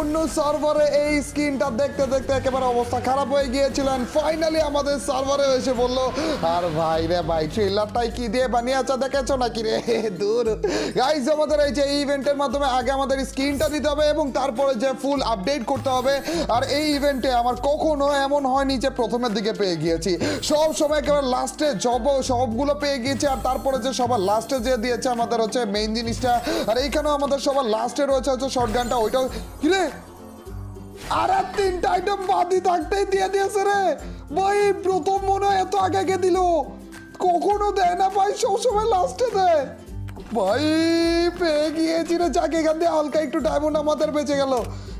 অন্য সার্ভারে এই স্ক্রিনটা দেখতে দেখতে একেবারে অবস্থা খারাপ হয়ে গিয়েছিল। ফাইনালি আমাদের সার্ভারে এসে বললো, আর ভাই রে ভাই ট্রেলারটাই কি দিয়ে বানিয়েছে দেখেছো নাকি রে? দূর গাইস, আমাদের এই যে ইভেন্টের মাধ্যমে আগে আমাদের স্ক্রিনটা দিতে হবে এবং তারপরে যে ফুল আপডেট করতে হবে। আর এই ইভেন্টে আমার কখনো এমন হয়নি যে প্রথমের দিকে পেয়ে গিয়েছি, সব সময় একেবারে লাস্টে সবগুলো পেয়ে গিয়েছি। আর তারপরে যে সবার লাস্টে যে দিয়েছে আমাদের হচ্ছে মেইন জিনিসটা, আর এইখানেও আমাদের সবার লাস্টে রয়েছে হচ্ছে শর্ট গানটা। ওইটাও কি রে, আর 3টা আইটেম বাদি থাকতেই দিয়ে দিয়েছে রে ভাই। প্রথম মনে হয় এত আগে দিল, কখনো দেয় না ভাই, সবসময় লাস্টে দেয় ভাই। পেয়ে গিয়েছি রে, যাকে এখান দিয়ে হালকা একটু ডায়মন্ড আমাদের বেঁচে গেল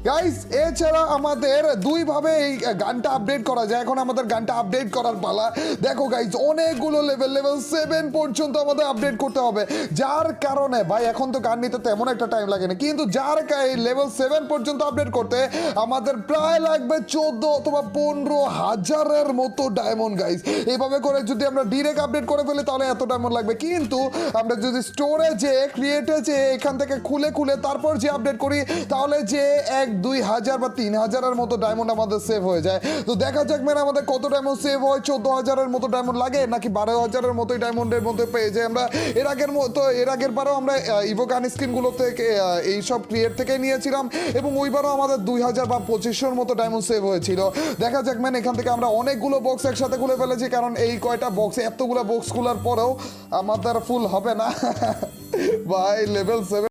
গাইস। এছাড়া আমাদের দুইভাবে এই গানটা আপডেট করা যায়। এখন আমাদের গানটা আপডেট করার পালা। দেখো গাইস, অনেকগুলো লেভেল 7 পর্যন্ত আমাদের আপডেট করতে হবে, যার কারণে ভাই এখন তো গান নিতে তেমন একটা টাইম লাগে না, কিন্তু যার লেভেল 7 পর্যন্ত আপডেট করতে আমাদের প্রায় লাগবে 14 অথবা 15 হাজারের মতো ডায়মন্ড গাইস। এইভাবে করে যদি আমরা ডিরেক্ট আপডেট করে ফেলি তাহলে এত ডায়মন্ড লাগবে, কিন্তু আমরা যদি স্টোরে যে ক্রিয়েটে যে এখান থেকে খুলে তারপর যে আপডেট করি তাহলে যে 1-2 হাজার বা 3 হাজারের মতো ডায়মন্ড আমাদের সেভ হয়ে যায়। তো দেখা যাক মানে আমাদের কত ডায়মন্ড সেভ হয়, 14,000-এর মতো ডায়মন্ড লাগে নাকি 12,000-এর মতোই ডায়মন্ডের মধ্যে পেয়ে যাই আমরা। এর আগের বারও আমরা ইভো গান স্ক্রিনগুলো থেকে এইসব ক্রিয়েট থেকে নিয়েছিলাম এবং ওইবারও আমাদের 2,000 বা 2500-এর মতো ডায়মন্ড সেভ হয়েছিল। দেখা যাক মানে এখান থেকে আমরা অনেকগুলো বক্স একসাথে খুলে ফেলেছি, কারণ এই কয়টা বক্স, এতগুলো বক্স খোলার পরেও আমাদের ফুল হবে না ভাই। লেভেল 7